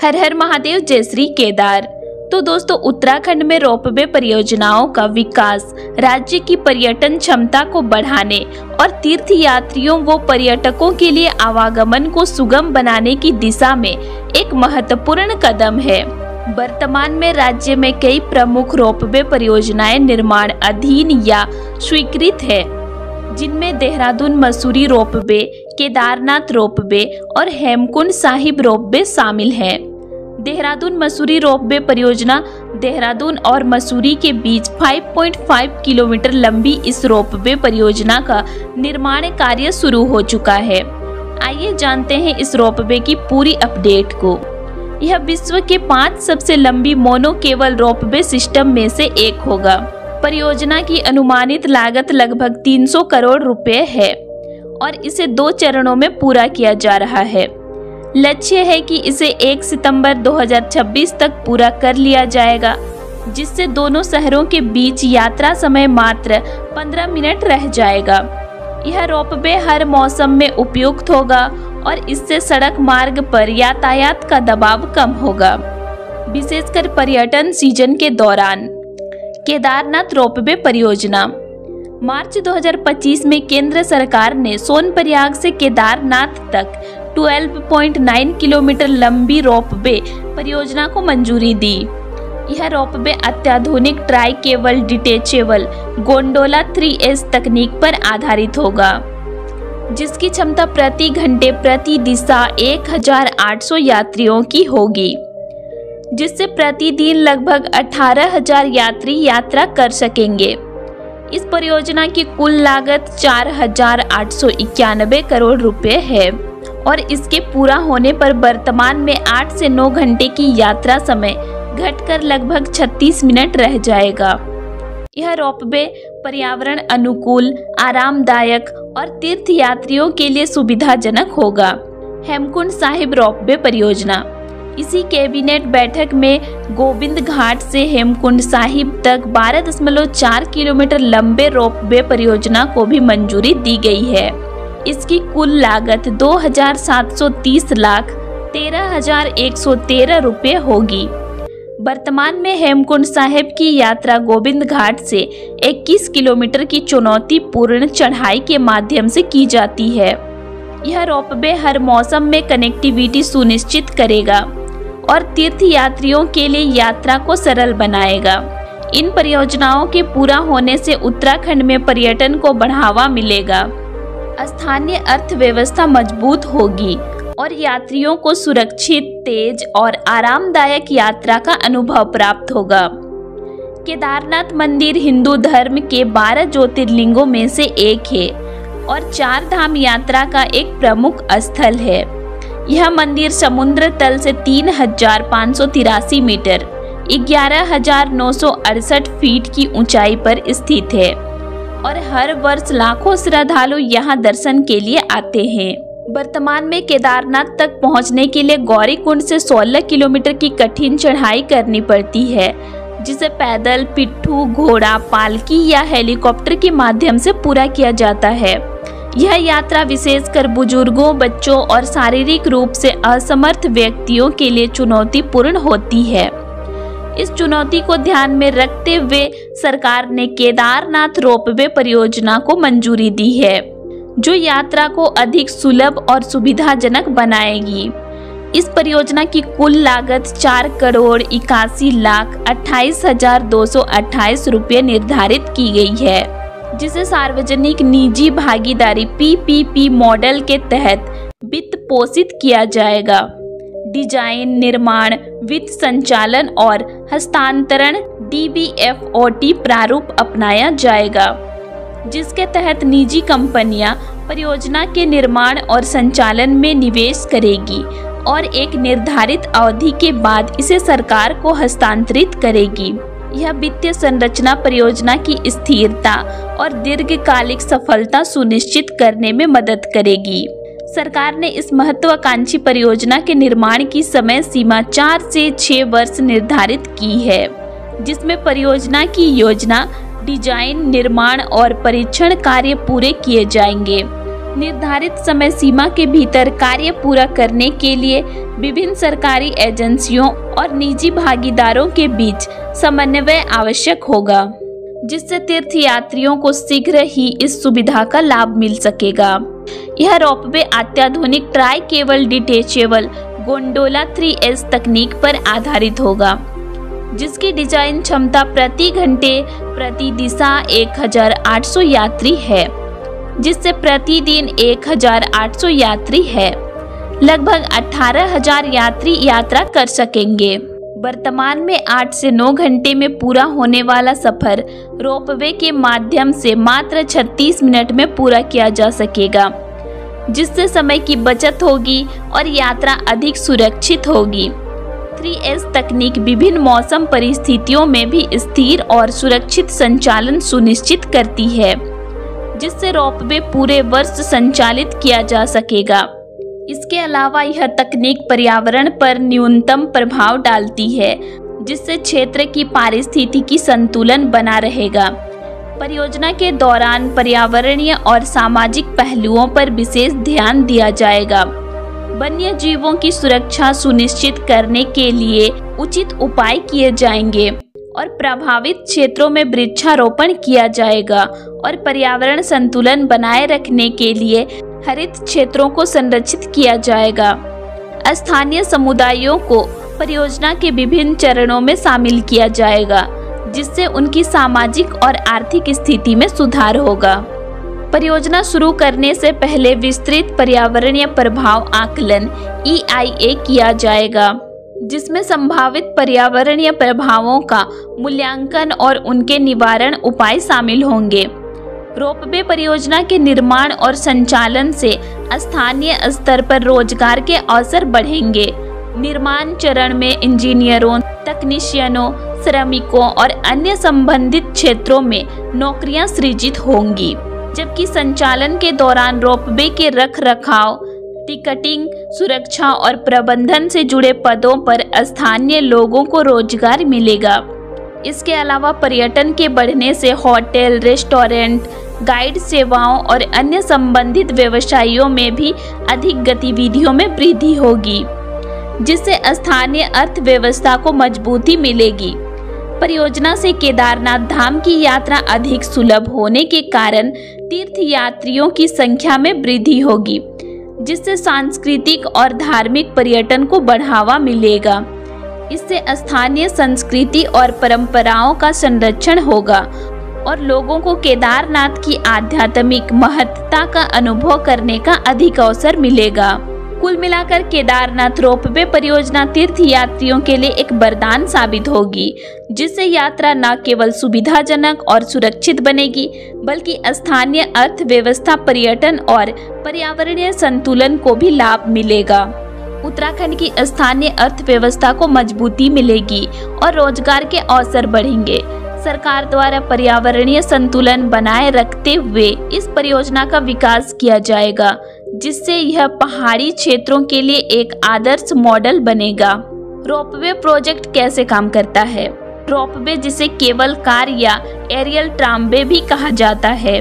हर हर महादेव, जय श्री केदार। तो दोस्तों, उत्तराखंड में रोपवे परियोजनाओं का विकास राज्य की पर्यटन क्षमता को बढ़ाने और तीर्थ यात्रियों व पर्यटकों के लिए आवागमन को सुगम बनाने की दिशा में एक महत्वपूर्ण कदम है। वर्तमान में राज्य में कई प्रमुख रोपवे परियोजनाएं निर्माण अधीन या स्वीकृत है, जिनमें देहरादून मसूरी रोपवे, केदारनाथ रोपवे और हेमकुंड साहिब रोपवे शामिल हैं। देहरादून मसूरी रोपवे परियोजना देहरादून और मसूरी के बीच 5.5 किलोमीटर लंबी इस रोपवे परियोजना का निर्माण कार्य शुरू हो चुका है। आइए जानते हैं इस रोपवे की पूरी अपडेट को। यह विश्व के 5 सबसे लंबी मोनो केबल रोपवे सिस्टम में से एक होगा। परियोजना की अनुमानित लागत लगभग 300 करोड़ रुपए है और इसे 2 चरणों में पूरा किया जा रहा है। लक्ष्य है कि इसे 1 सितंबर 2026 तक पूरा कर लिया जाएगा, जिससे दोनों शहरों के बीच यात्रा समय मात्र 15 मिनट रह जाएगा। यह रोपवे हर मौसम में उपयुक्त होगा और इससे सड़क मार्ग पर यातायात का दबाव कम होगा, विशेषकर पर्यटन सीजन के दौरान। केदारनाथ रोपवे परियोजना मार्च 2025 में केंद्र सरकार ने सोनप्रयाग से केदारनाथ तक 12.9 किलोमीटर लंबी रोपवे परियोजना को मंजूरी दी। यह रोपवे अत्याधुनिक try cable detachable gondola 3S तकनीक पर आधारित होगा, जिसकी क्षमता प्रति घंटे प्रति दिशा 1800 यात्रियों की होगी, जिससे प्रतिदिन लगभग 18,000 यात्री यात्रा कर सकेंगे। इस परियोजना की कुल लागत 4,891 करोड़ रुपए है और इसके पूरा होने पर वर्तमान में 8 से 9 घंटे की यात्रा समय घटकर लगभग 36 मिनट रह जाएगा। यह रोपवे पर्यावरण अनुकूल, आरामदायक और तीर्थ यात्रियों के लिए सुविधाजनक होगा। हेमकुंड साहिब रोपवे परियोजना इसी कैबिनेट बैठक में गोविंद घाट से हेमकुंड साहिब तक 12.4 किलोमीटर लंबे रोपवे परियोजना को भी मंजूरी दी गई है। इसकी कुल लागत 2,730 लाख 13,113 रुपये होगी। वर्तमान में हेमकुंड साहिब की यात्रा गोविंद घाट से 21 किलोमीटर की चुनौतीपूर्ण चढ़ाई के माध्यम से की जाती है। यह रोपवे हर मौसम में कनेक्टिविटी सुनिश्चित करेगा और तीर्थ यात्रियों के लिए यात्रा को सरल बनाएगा। इन परियोजनाओं के पूरा होने से उत्तराखंड में पर्यटन को बढ़ावा मिलेगा, स्थानीय अर्थव्यवस्था मजबूत होगी और यात्रियों को सुरक्षित, तेज और आरामदायक यात्रा का अनुभव प्राप्त होगा। केदारनाथ मंदिर हिंदू धर्म के 12 ज्योतिर्लिंगों में से एक है और 4 धाम यात्रा का एक प्रमुख स्थल है। यह मंदिर समुद्र तल से 3,583 मीटर 11,968 फीट की ऊंचाई पर स्थित है और हर वर्ष लाखों श्रद्धालु यहां दर्शन के लिए आते हैं। वर्तमान में केदारनाथ तक पहुंचने के लिए गौरीकुंड से 16 किलोमीटर की कठिन चढ़ाई करनी पड़ती है, जिसे पैदल, पिट्ठू, घोड़ा, पालकी या हेलीकॉप्टर के माध्यम से पूरा किया जाता है। यह यात्रा विशेषकर बुजुर्गों, बच्चों और शारीरिक रूप से असमर्थ व्यक्तियों के लिए चुनौतीपूर्ण होती है। इस चुनौती को ध्यान में रखते हुए सरकार ने केदारनाथ रोपवे परियोजना को मंजूरी दी है, जो यात्रा को अधिक सुलभ और सुविधाजनक बनाएगी। इस परियोजना की कुल लागत 4,81,28,228 रुपये निर्धारित की गई है, जिसे सार्वजनिक निजी भागीदारी PPP मॉडल के तहत वित्त पोषित किया जाएगा। डिजाइन, निर्माण, वित्त संचालन और हस्तांतरण DBFOT प्रारूप अपनाया जाएगा, जिसके तहत निजी कंपनियां परियोजना के निर्माण और संचालन में निवेश करेगी और एक निर्धारित अवधि के बाद इसे सरकार को हस्तांतरित करेगी। यह वित्तीय संरचना परियोजना की स्थिरता और दीर्घकालिक सफलता सुनिश्चित करने में मदद करेगी। सरकार ने इस महत्वाकांक्षी परियोजना के निर्माण की समय सीमा 4 से 6 वर्ष निर्धारित की है, जिसमें परियोजना की योजना, डिजाइन, निर्माण और परीक्षण कार्य पूरे किए जाएंगे निर्धारित समय सीमा के भीतर कार्य पूरा करने के लिए विभिन्न सरकारी एजेंसियों और निजी भागीदारों के बीच समन्वय आवश्यक होगा, जिससे तीर्थयात्रियों को शीघ्र ही इस सुविधा का लाभ मिल सकेगा। यह रोपवे अत्याधुनिक try cable detachable gondola 3S तकनीक पर आधारित होगा, जिसकी डिजाइन क्षमता प्रति घंटे प्रति दिशा 1800 यात्री है, जिससे प्रतिदिन 1800 यात्री है लगभग 18,000 यात्री यात्रा कर सकेंगे। वर्तमान में 8 से 9 घंटे में पूरा होने वाला सफर रोपवे के माध्यम से मात्र 36 मिनट में पूरा किया जा सकेगा, जिससे समय की बचत होगी और यात्रा अधिक सुरक्षित होगी। 3S तकनीक विभिन्न मौसम परिस्थितियों में भी स्थिर और सुरक्षित संचालन सुनिश्चित करती है, जिससे रोपवे पूरे वर्ष संचालित किया जा सकेगा। इसके अलावा यह तकनीक पर्यावरण पर न्यूनतम प्रभाव डालती है, जिससे क्षेत्र की पारिस्थितिकी संतुलन बना रहेगा। परियोजना के दौरान पर्यावरणीय और सामाजिक पहलुओं पर विशेष ध्यान दिया जाएगा। वन्य जीवों की सुरक्षा सुनिश्चित करने के लिए उचित उपाय किए जाएंगे और प्रभावित क्षेत्रों में वृक्षारोपण किया जाएगा और पर्यावरण संतुलन बनाए रखने के लिए हरित क्षेत्रों को संरक्षित किया जाएगा। स्थानीय समुदायों को परियोजना के विभिन्न चरणों में शामिल किया जाएगा, जिससे उनकी सामाजिक और आर्थिक स्थिति में सुधार होगा। परियोजना शुरू करने से पहले विस्तृत पर्यावरणीय प्रभाव आकलन EIA किया जाएगा, जिसमें संभावित पर्यावरणीय प्रभावों का मूल्यांकन और उनके निवारण उपाय शामिल होंगे। रोपवे परियोजना के निर्माण और संचालन से स्थानीय स्तर पर रोजगार के अवसर बढ़ेंगे। निर्माण चरण में इंजीनियरों, तकनीशियनों, श्रमिकों और अन्य संबंधित क्षेत्रों में नौकरियां सृजित होंगी, जबकि संचालन के दौरान रोपवे के रखरखाव, टिकटिंग, सुरक्षा और प्रबंधन से जुड़े पदों पर स्थानीय लोगों को रोजगार मिलेगा। इसके अलावा पर्यटन के बढ़ने से होटल, रेस्टोरेंट, गाइड सेवाओं और अन्य संबंधित व्यवसायों में भी अधिक गतिविधियों में वृद्धि होगी, जिससे स्थानीय अर्थव्यवस्था को मजबूती मिलेगी। परियोजना से केदारनाथ धाम की यात्रा अधिक सुलभ होने के कारण तीर्थयात्रियों की संख्या में वृद्धि होगी, जिससे सांस्कृतिक और धार्मिक पर्यटन को बढ़ावा मिलेगा। इससे स्थानीय संस्कृति और परंपराओं का संरक्षण होगा और लोगों को केदारनाथ की आध्यात्मिक महत्ता का अनुभव करने का अधिक अवसर मिलेगा। कुल मिलाकर केदारनाथ रोपवे परियोजना तीर्थयात्रियों के लिए एक वरदान साबित होगी, जिससे यात्रा न केवल सुविधाजनक और सुरक्षित बनेगी, बल्कि स्थानीय अर्थव्यवस्था, पर्यटन और पर्यावरणीय संतुलन को भी लाभ मिलेगा। उत्तराखंड की स्थानीय अर्थव्यवस्था को मजबूती मिलेगी और रोजगार के अवसर बढ़ेंगे। सरकार द्वारा पर्यावरणीय संतुलन बनाए रखते हुए इस परियोजना का विकास किया जाएगा, जिससे यह पहाड़ी क्षेत्रों के लिए एक आदर्श मॉडल बनेगा। रोपवे प्रोजेक्ट कैसे काम करता है? रोपवे, जिसे केबल कार या एरियल ट्रामवे भी कहा जाता है,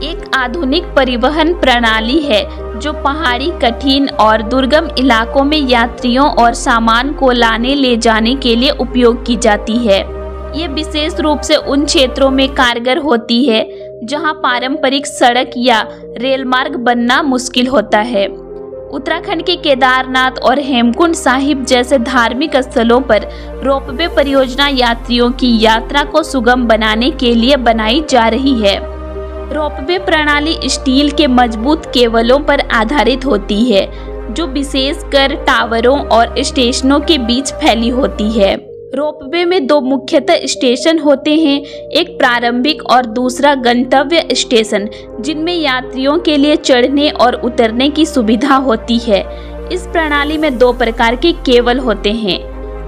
एक आधुनिक परिवहन प्रणाली है जो पहाड़ी, कठिन और दुर्गम इलाकों में यात्रियों और सामान को लाने ले जाने के लिए उपयोग की जाती है। ये विशेष रूप से उन क्षेत्रों में कारगर होती है जहां पारंपरिक सड़क या रेल मार्ग बनना मुश्किल होता है। उत्तराखंड के केदारनाथ और हेमकुंड साहिब जैसे धार्मिक स्थलों पर रोपवे परियोजना यात्रियों की यात्रा को सुगम बनाने के लिए बनाई जा रही है। रोपवे प्रणाली स्टील के मजबूत केबलों पर आधारित होती है, जो विशेषकर टावरों और स्टेशनों के बीच फैली होती है। रोपवे में दो मुख्यतः स्टेशन होते हैं, एक प्रारंभिक और दूसरा गंतव्य स्टेशन, जिनमें यात्रियों के लिए चढ़ने और उतरने की सुविधा होती है। इस प्रणाली में दो प्रकार के केबल होते हैं,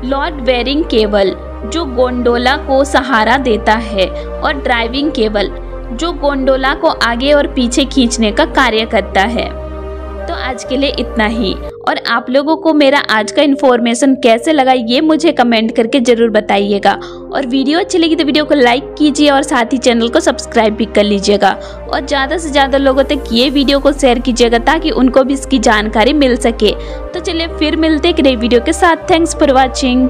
लोड बेयरिंग केबल जो गोंडोला को सहारा देता है और ड्राइविंग केबल जो गोंडोला को आगे और पीछे खींचने का कार्य करता है। तो आज के लिए इतना ही, और आप लोगों को मेरा आज का इन्फॉर्मेशन कैसे लगा ये मुझे कमेंट करके ज़रूर बताइएगा। और वीडियो अच्छी लगी तो वीडियो को लाइक कीजिए और साथ ही चैनल को सब्सक्राइब भी कर लीजिएगा और ज़्यादा से ज़्यादा लोगों तक ये वीडियो को शेयर कीजिएगा ताकि उनको भी इसकी जानकारी मिल सके। तो चलिए फिर मिलते एक नई वीडियो के साथ। Thanks for watching.